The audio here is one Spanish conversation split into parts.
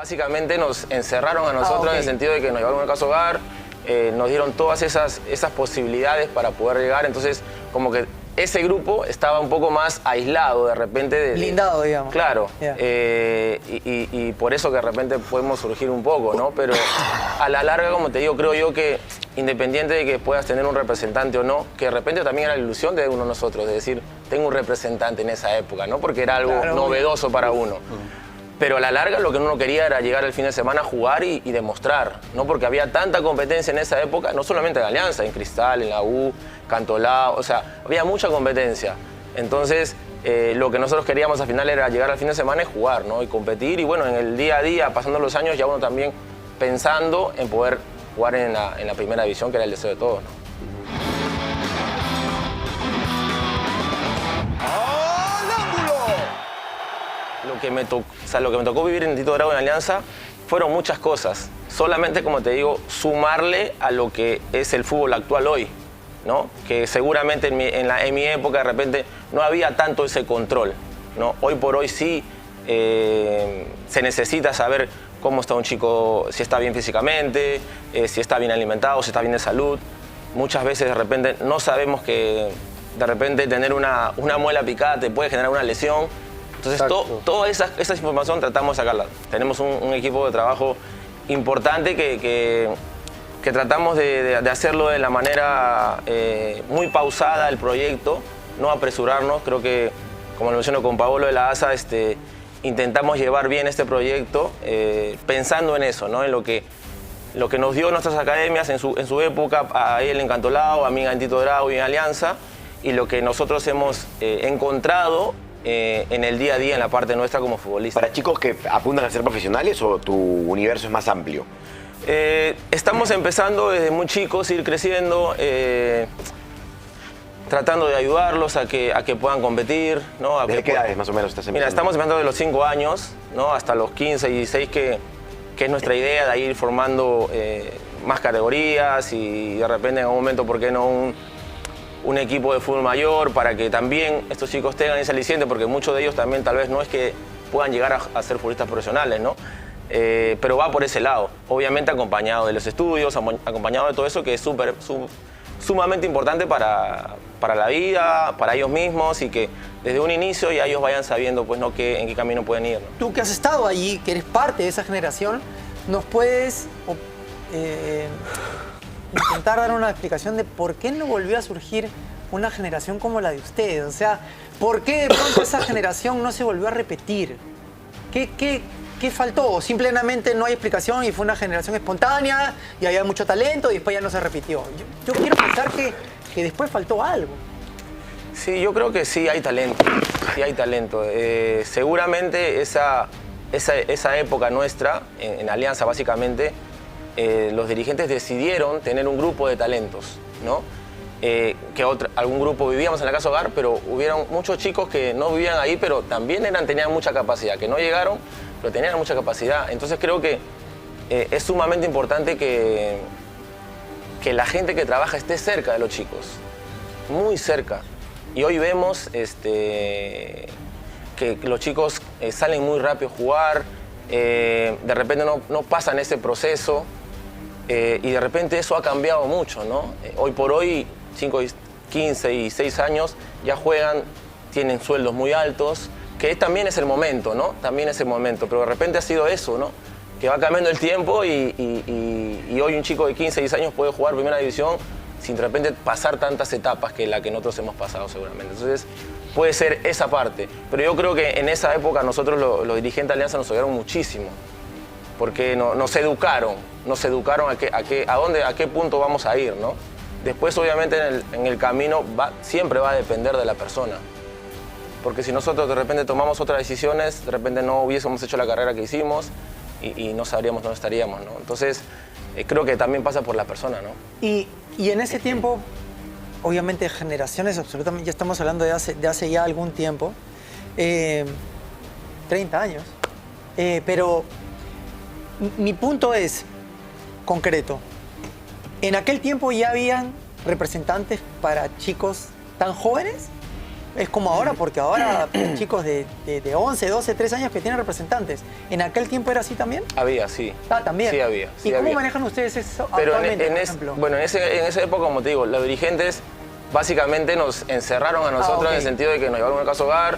Básicamente nos encerraron a nosotros en el sentido de que nos llevaron a Casa Hogar, nos dieron todas esas posibilidades para poder llegar, entonces como que ese grupo estaba un poco más aislado de repente. Blindado, digamos. Claro, y por eso que de repente podemos surgir un poco, ¿no? Pero a la larga, como te digo, creo yo que independiente de que puedas tener un representante o no, que de repente también era la ilusión de uno de nosotros, de decir, tengo un representante en esa época, ¿no? Porque era algo novedoso para uno. Pero a la larga lo que uno quería era llegar el fin de semana a jugar y demostrar, ¿no? Porque había tanta competencia en esa época, no solamente en Alianza, en Cristal, en la U, Cantolao, o sea, había mucha competencia. Entonces, lo que nosotros queríamos al final era llegar al fin de semana y jugar, ¿no? Y competir, y bueno, en el día a día, pasando los años, ya uno también pensando en poder jugar en la primera división, que era el deseo de todos, ¿no? Lo que me tocó vivir en Tito Drago en Alianza fueron muchas cosas. Solamente, como te digo, sumarle a lo que es el fútbol actual hoy, ¿no? Que seguramente en mi época de repente no había tanto ese control, ¿no? Hoy por hoy sí se necesita saber cómo está un chico, si está bien físicamente, si está bien alimentado, si está bien de salud. Muchas veces de repente no sabemos que de repente tener una muela picada te puede generar una lesión. Entonces, toda esa información tratamos de sacarla. Tenemos un equipo de trabajo importante que tratamos de hacerlo de la manera muy pausada el proyecto, no apresurarnos. Creo que, como lo menciono con Paolo de la ASA, intentamos llevar bien este proyecto pensando en eso, ¿no? En lo que nos dio nuestras academias en su época, a él en Cantolao, a mí en Tito Drago y en Alianza, y lo que nosotros hemos encontrado en el día a día, en la parte nuestra como futbolista. ¿Para chicos que apuntan a ser profesionales o tu universo es más amplio? Estamos empezando desde muy chicos, ir creciendo, tratando de ayudarlos a que puedan competir, ¿no? ¿Desde qué edades más o menos estás empezando? Mira, estamos empezando de los 5 años, ¿no? Hasta los 15 y 16, que es nuestra idea de ir formando más categorías y de repente en algún momento, ¿por qué no un equipo de fútbol mayor, para que también estos chicos tengan ese aliciente, porque muchos de ellos también tal vez no es que puedan llegar a ser futbolistas profesionales, ¿no? Pero va por ese lado, obviamente acompañado de los estudios, acompañado de todo eso que es sumamente importante para la vida, para ellos mismos, y que desde un inicio ya ellos vayan sabiendo, pues, ¿no? en qué camino pueden ir, ¿no? Tú que has estado allí, que eres parte de esa generación, ¿nos puedes intentar dar una explicación de por qué no volvió a surgir una generación como la de ustedes? O sea, ¿por qué de pronto esa generación no se volvió a repetir? ¿Qué faltó? ¿O simplemente no hay explicación y fue una generación espontánea y había mucho talento y después ya no se repitió? Yo quiero pensar que después faltó algo. Sí, yo creo que sí hay talento, sí hay talento. Seguramente esa época nuestra, en Alianza básicamente, los dirigentes decidieron tener un grupo de talentos, ¿no? Algún grupo vivíamos en la Casa Hogar, pero hubieron muchos chicos que no vivían ahí, pero también tenían mucha capacidad, que no llegaron, pero tenían mucha capacidad. Entonces creo que es sumamente importante que la gente que trabaja esté cerca de los chicos, muy cerca. Y hoy vemos que los chicos salen muy rápido a jugar, de repente no pasan ese proceso, y de repente eso ha cambiado mucho, ¿no? Hoy por hoy, 15 y 6 años ya juegan, tienen sueldos muy altos, que también es el momento, ¿no? También es el momento, pero de repente ha sido eso, ¿no? Que va cambiando el tiempo y hoy un chico de 15, 16 años puede jugar primera división sin de repente pasar tantas etapas que la que nosotros hemos pasado seguramente. Entonces puede ser esa parte, pero yo creo que en esa época nosotros los dirigentes de Alianza nos ayudaron muchísimo, porque nos educaron a qué punto vamos a ir, ¿no? Después obviamente en el camino siempre va a depender de la persona, porque si nosotros de repente tomamos otras decisiones, de repente no hubiésemos hecho la carrera que hicimos y no sabríamos dónde estaríamos, ¿no? Entonces creo que también pasa por la persona, ¿no? Y en ese tiempo, obviamente generaciones, absolutamente, ya estamos hablando de hace ya algún tiempo, 30 años, pero mi punto es concreto. ¿En aquel tiempo ya habían representantes para chicos tan jóvenes? Es como ahora, porque ahora chicos de 11, 12, 13 años que tienen representantes. ¿En aquel tiempo era así también? Había, sí. Ah, también. Sí había. Sí ¿Y cómo había. manejan ustedes eso Pero actualmente, por ejemplo? bueno, en esa época, como te digo, los dirigentes básicamente nos encerraron a nosotros ok. en el sentido de que nos llevaron a casa hogar,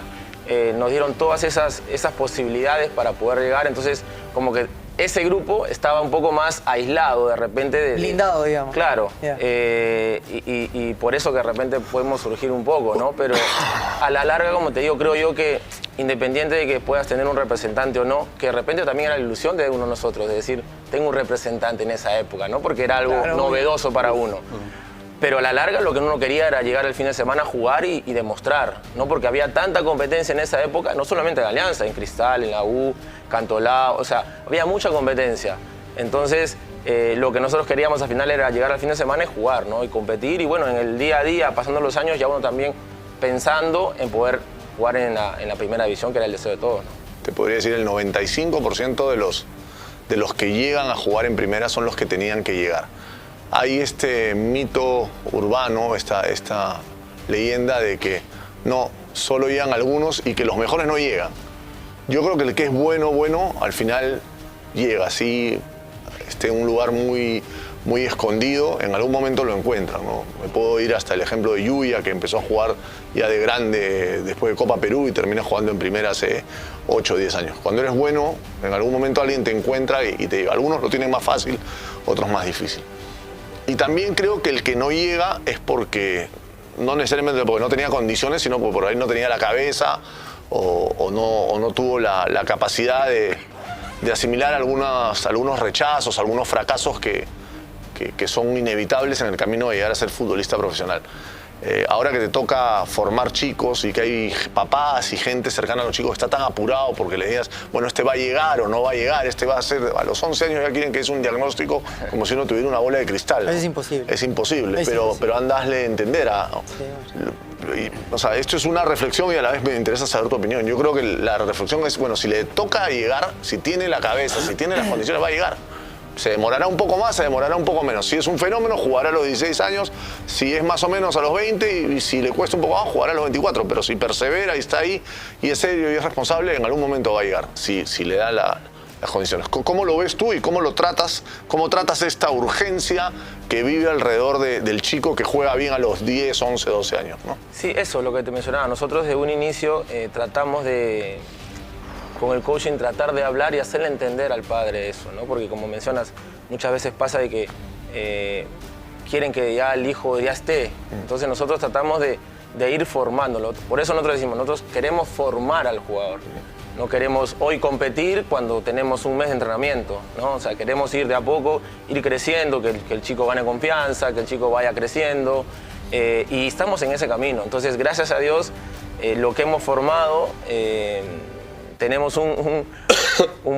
nos dieron todas esas posibilidades para poder llegar. Entonces, como que ese grupo estaba un poco más aislado de repente. Blindado, digamos. Claro. Yeah. Y por eso que de repente podemos surgir un poco, ¿no? Pero a la larga, como te digo, creo yo que independiente de que puedas tener un representante o no, que de repente también era la ilusión de uno de nosotros, de decir, tengo un representante en esa época, ¿no? Porque era algo Claro, novedoso para uno. Pero a la larga lo que uno quería era llegar el fin de semana a jugar y demostrar, ¿no? Porque había tanta competencia en esa época, no solamente en Alianza, en Cristal, en la U, Cantolao, o sea, había mucha competencia. Entonces, lo que nosotros queríamos al final era llegar al fin de semana y jugar, ¿no? Y competir, y bueno, en el día a día, pasando los años, ya uno también pensando en poder jugar en la primera división, que era el deseo de todos, ¿no? Te podría decir el 95% de los que llegan a jugar en primera son los que tenían que llegar. Hay este mito urbano, esta leyenda de que no, solo llegan algunos y que los mejores no llegan. Yo creo que el que es bueno, al final llega. Así esté en un lugar muy escondido, en algún momento lo encuentran, ¿no? Me puedo ir hasta el ejemplo de Yuya, que empezó a jugar ya de grande después de Copa Perú y termina jugando en primera hace 8 o 10 años. Cuando eres bueno, en algún momento alguien te encuentra y te llega. Algunos lo tienen más fácil, otros más difícil. Y también creo que el que no llega es porque, no necesariamente porque no tenía condiciones, sino porque por ahí no tenía la cabeza o no tuvo la capacidad de asimilar algunos rechazos, algunos fracasos que son inevitables en el camino de llegar a ser futbolista profesional. Ahora que te toca formar chicos y que hay papás y gente cercana a los chicos que está tan apurado porque le digas, bueno, este va a llegar o no va a llegar, este va a ser, a los 11 años ya quieren que es un diagnóstico como si uno tuviera una bola de cristal, ¿no? Es imposible. Es imposible, Es pero, imposible. pero andasle a entender o sea, esto es una reflexión y a la vez me interesa saber tu opinión. Yo creo que la reflexión es, bueno, si le toca llegar, si tiene la cabeza, si tiene las condiciones, va a llegar. Se demorará un poco más, se demorará un poco menos. Si es un fenómeno, jugará a los 16 años. Si es más o menos a los 20 y si le cuesta un poco más, jugará a los 24. Pero si persevera y está ahí y es serio y es responsable, en algún momento va a llegar, si le da las condiciones. ¿Cómo lo ves tú y cómo lo tratas? ¿Cómo tratas esta urgencia que vive alrededor del chico que juega bien a los 10, 11, 12 años, ¿no? Sí, eso es lo que te mencionaba. Nosotros de un inicio tratamos de, con el coaching, tratar de hablar y hacerle entender al padre eso, ¿no? Porque como mencionas, muchas veces pasa de que quieren que ya el hijo ya esté. Entonces nosotros tratamos de ir formándolo. Por eso nosotros decimos, nosotros queremos formar al jugador. No queremos hoy competir cuando tenemos un mes de entrenamiento, ¿no? O sea, queremos ir de a poco, ir creciendo, que el chico gane confianza, que el chico vaya creciendo. Y estamos en ese camino. Entonces, gracias a Dios, lo que hemos formado, tenemos un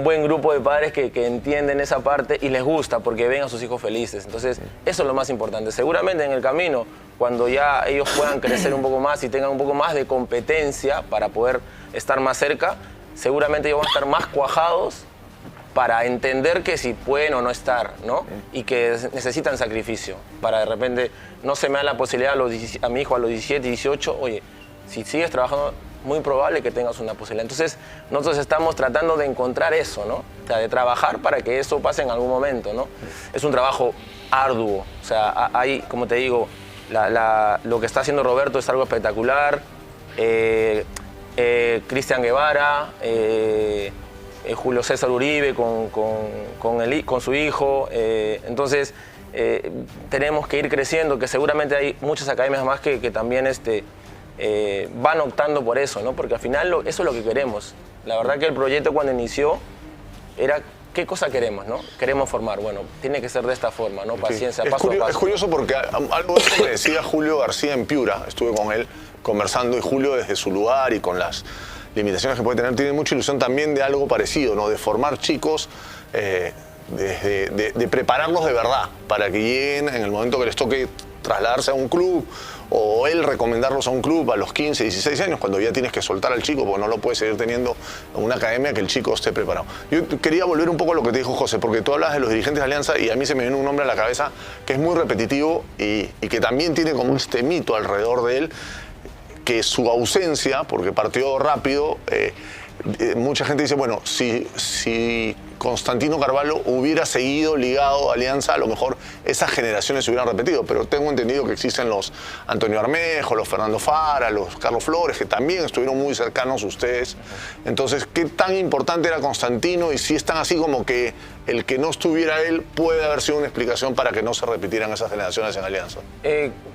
buen grupo de padres que entienden esa parte y les gusta porque ven a sus hijos felices. Entonces, eso es lo más importante. Seguramente en el camino, cuando ya ellos puedan crecer un poco más y tengan un poco más de competencia para poder estar más cerca, seguramente ellos van a estar más cuajados para entender que si pueden o no estar, ¿no? Y que necesitan sacrificio. Para de repente, no se me da la posibilidad a mi hijo a los 17, 18, oye, si sigues trabajando, muy probable que tengas una posibilidad. Entonces, nosotros estamos tratando de encontrar eso, ¿no? O sea, de trabajar para que eso pase en algún momento, ¿no? Es un trabajo arduo. O sea, hay, como te digo, lo que está haciendo Roberto es algo espectacular. Cristian Guevara, Julio César Uribe con su hijo. Entonces, tenemos que ir creciendo, que seguramente hay muchas academias más que también van optando por eso, ¿no? Porque al final eso es lo que queremos. La verdad que el proyecto cuando inició era qué cosa queremos, ¿no? Queremos formar, bueno, tiene que ser de esta forma, ¿no? Paciencia, Sí. paso a paso. Es curioso porque algo de eso me decía Julio García en Piura, estuve con él conversando y Julio desde su lugar y con las limitaciones que puede tener, tiene mucha ilusión también de algo parecido, ¿no? De formar chicos, de prepararlos de verdad para que lleguen en el momento que les toque trasladarse a un club o él recomendarlos a un club a los 15, 16 años, cuando ya tienes que soltar al chico porque no lo puedes seguir teniendo en una academia que el chico esté preparado. Yo quería volver un poco a lo que te dijo José, porque tú hablas de los dirigentes de Alianza y a mí se me viene un nombre a la cabeza que es muy repetitivo y que también tiene como este mito alrededor de él, que su ausencia, porque partió rápido, mucha gente dice, bueno, si Constantino Carvalho hubiera seguido ligado a Alianza, a lo mejor esas generaciones se hubieran repetido, pero tengo entendido que existen los Antonio Armejo, los Fernando Fara, los Carlos Flores, que también estuvieron muy cercanos a ustedes. Entonces, ¿qué tan importante era Constantino? Y si es tan así como que el que no estuviera él puede haber sido una explicación para que no se repitieran esas generaciones en Alianza.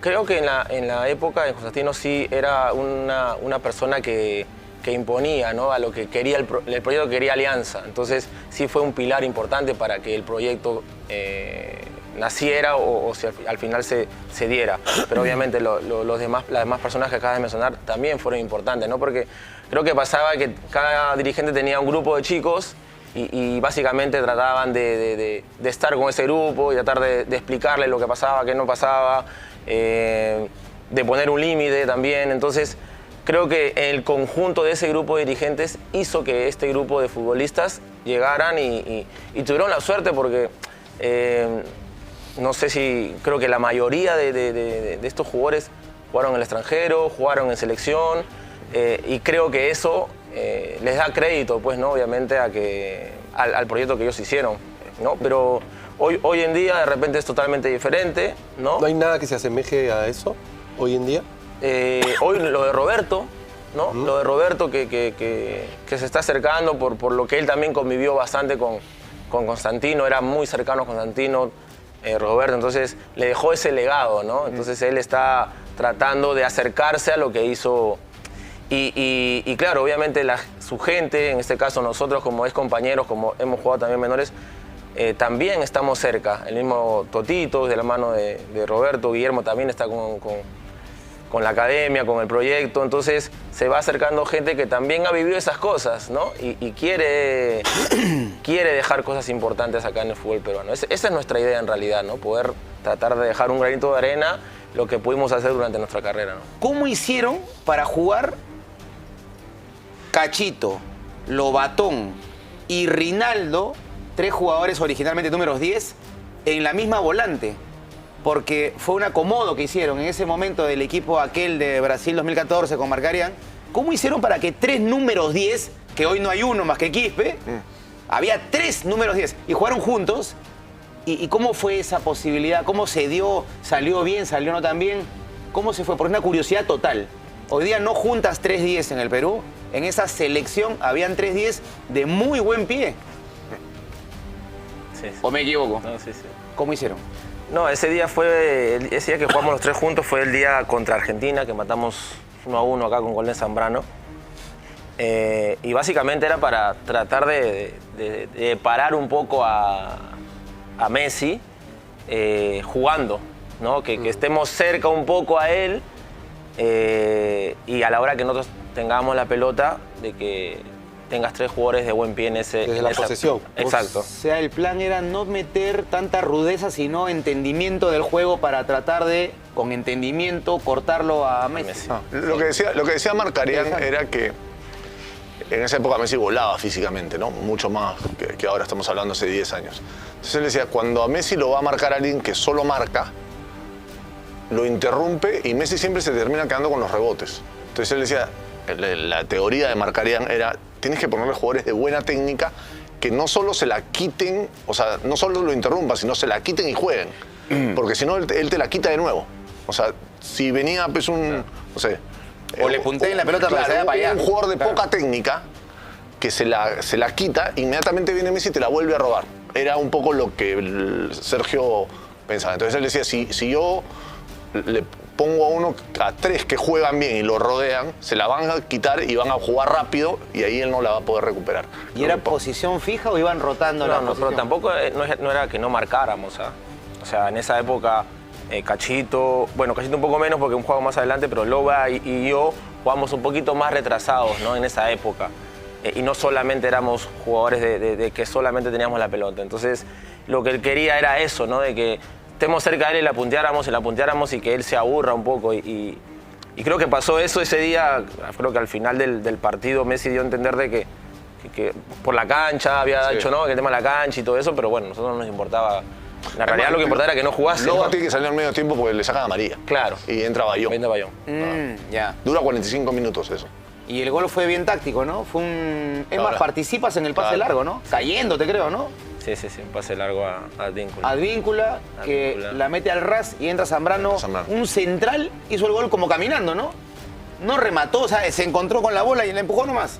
Creo que en la época de Constantino sí era una persona que imponía, ¿no?, a lo que quería el proyecto que quería Alianza. Entonces sí fue un pilar importante para que el proyecto naciera o si al final se diera. Pero obviamente las demás personas que acabas de mencionar también fueron importantes, ¿no? Porque creo que pasaba que cada dirigente tenía un grupo de chicos y básicamente trataban de estar con ese grupo y tratar de explicarle lo que pasaba, qué no pasaba, de poner un límite también. Entonces creo que el conjunto de ese grupo de dirigentes hizo que este grupo de futbolistas llegaran y tuvieron la suerte porque no sé si creo que la mayoría de estos jugadores jugaron en el extranjero, jugaron en selección y creo que eso les da crédito, pues, ¿no?, obviamente al proyecto que ellos hicieron, ¿no? Pero hoy en día de repente es totalmente diferente, ¿no? ¿No hay nada que se asemeje a eso hoy en día? Hoy lo de Roberto, ¿no? Lo de Roberto que se está acercando por lo que él también convivió bastante con Constantino, era muy cercano a Constantino, Roberto, entonces le dejó ese legado, ¿no? Entonces él está tratando de acercarse a lo que hizo y claro, obviamente su gente, en este caso nosotros como ex compañeros, como hemos jugado también menores, también estamos cerca. El mismo Totito, de la mano de Roberto, Guillermo también está con la academia, con el proyecto, entonces se va acercando gente que también ha vivido esas cosas, ¿no? Y quiere dejar cosas importantes acá en el fútbol peruano. Esa es nuestra idea en realidad, ¿no? Poder tratar de dejar un granito de arena lo que pudimos hacer durante nuestra carrera, ¿no? ¿Cómo hicieron para jugar Cachito, Lobatón y Rinaldo, 3 jugadores originalmente números 10, en la misma volante? Porque fue un acomodo que hicieron en ese momento del equipo aquel de Brasil 2014 con Marcarián. ¿Cómo hicieron para que 3 números 10, que hoy no hay uno más que Quispe, había 3 números 10 y jugaron juntos? ¿Y cómo fue esa posibilidad? ¿Cómo se dio? ¿Salió bien? ¿Salió no tan bien? ¿Cómo se fue? Por una curiosidad total. Hoy día no juntas 3 10 en el Perú. En esa selección habían 3 10 de muy buen pie. Sí, sí. ¿O me equivoco? No, sí, sí. ¿Cómo hicieron? No, ese día que jugamos los 3 juntos fue el día contra Argentina, que matamos 1-1 acá con gol de Zambrano. Y básicamente era para tratar de parar un poco a Messi jugando, ¿no? Que estemos cerca un poco a él y a la hora que nosotros tengamos la pelota, de que tengas 3 jugadores de buen pie en ese... Desde la posesión. Exacto. O sea, el plan era no meter tanta rudeza, sino entendimiento del juego para tratar de, con entendimiento, cortarlo a Messi. Lo que decía Marcarián era que en esa época Messi volaba físicamente, ¿no? Mucho más que ahora, estamos hablando hace 10 años. Entonces él decía, cuando a Messi lo va a marcar alguien que solo marca, lo interrumpe y Messi siempre se termina quedando con los rebotes. Entonces él decía, la teoría de Marcarián era, tienes que ponerle jugadores de buena técnica que no solo se la quiten, o sea, no solo lo interrumpan, sino se la quiten y jueguen. Porque si no, él te la quita de nuevo. O sea, si venía pues no sé... O le punté en la pelota para que se vaya para allá. Un jugador de poca técnica que se la quita, inmediatamente viene Messi y te la vuelve a robar. Era un poco lo que Sergio pensaba. Entonces él decía, si yo le pongo a 3 que juegan bien y lo rodean, se la van a quitar y van a jugar rápido y ahí él no la va a poder recuperar. ¿Y era posición fija o iban rotando la posición? Pero tampoco no era que no marcáramos, ¿ah? O sea, en esa época Cachito un poco menos porque un juego más adelante, pero Loba y yo jugamos un poquito más retrasados, ¿no? En esa época. Y no solamente éramos jugadores de que solamente teníamos la pelota. Entonces, lo que él quería era eso, ¿no? De que estemos cerca de él y la punteáramos y que él se aburra un poco. Y creo que pasó eso ese día. Creo que al final del partido Messi dio a entender de que por la cancha había hecho, ¿no? Que el tema de la cancha y todo eso, pero bueno, a nosotros no nos importaba La realidad lo que importaba era que no jugase. Loba ¿no? tiene que salir al medio tiempo porque le sacan amarilla. Claro. Y entra Bayón. Vende Bayón. Ya. Dura 45 minutos eso. Y el gol fue bien táctico, ¿no? Fue un... Es Ahora. más, participas en el pase Claro. largo, ¿no? Cayéndote, creo, ¿no? Sí, un pase largo a Advíncula. Advíncula, que Advíncula. la mete al ras y entra Zambrano. Zambrano. Un central hizo el gol como caminando, ¿no? No remató, o sea, se encontró con la bola y la empujó nomás.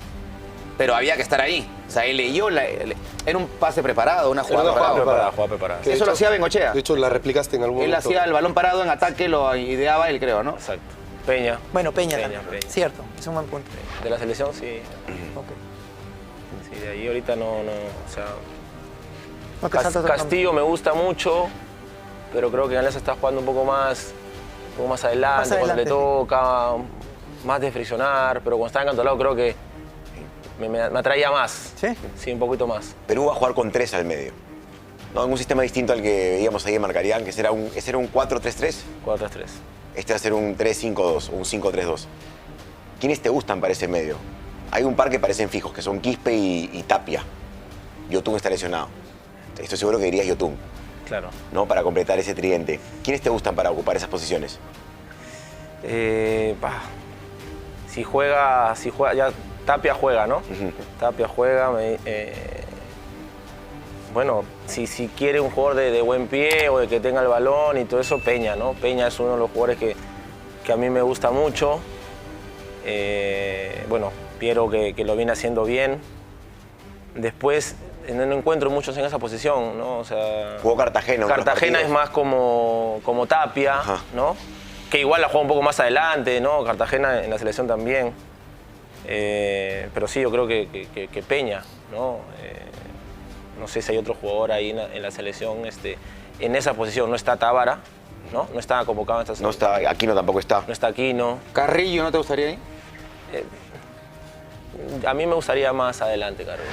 Pero había que estar ahí. O sea, él leyó, era un pase preparado, una jugada preparada. Jugada preparada. Que de Eso lo hecho- hacía Bengochea. De hecho, la replicaste en algún Él momento. hacía el balón parado en ataque, lo ideaba él, creo, ¿no? Exacto. Peña. Bueno, Peña, Peña, también. Peña. Cierto, es un buen punto. De la selección, sí. Ok. Sí, de ahí ahorita no, o sea... No te saltas otro Castillo me gusta mucho, pero creo que Alianza está jugando un poco más adelante, Más cuando le adelante. toca, más de friccionar, pero cuando está encantolado creo que me atraía más. ¿Sí? Sí, un poquito más. Perú va a jugar con 3 al medio. ¿No? En un sistema distinto al que veíamos ahí en Marcarían, que ese era un 4-3-3. 4-3-3. Este va a ser un 3-5-2, un 5-3-2. ¿Quiénes te gustan para ese medio? Hay un par que parecen fijos, que son Quispe y Tapia. Yotun está lesionado. Estoy seguro que dirías Yotun, Claro. ¿no? Para completar ese tridente. ¿Quiénes te gustan para ocupar esas posiciones? Si juega, ya Tapia juega, ¿no? Ujú. Tapia juega, bueno, si quiere un jugador de buen pie o de que tenga el balón y todo eso, Peña, ¿no? Peña es uno de los jugadores que a mí me gusta mucho. Bueno, Piero que lo viene haciendo bien. Después no encuentro muchos en esa posición, ¿no? O sea, Jugó Cartagena. unos Cartagena es partidos. más como Tapia, Ajá. ¿no? Que igual la juega un poco más adelante, ¿no? Cartagena en la selección también. Pero sí, yo creo que Peña, ¿no? No sé si hay otro jugador ahí en la selección en esa posición. No está Tábara, ¿no? No está convocado en esta No selección. está, Aquino tampoco está. No está Aquino. Carrillo, ¿no te gustaría ahí? A mí me gustaría más adelante, Carlos.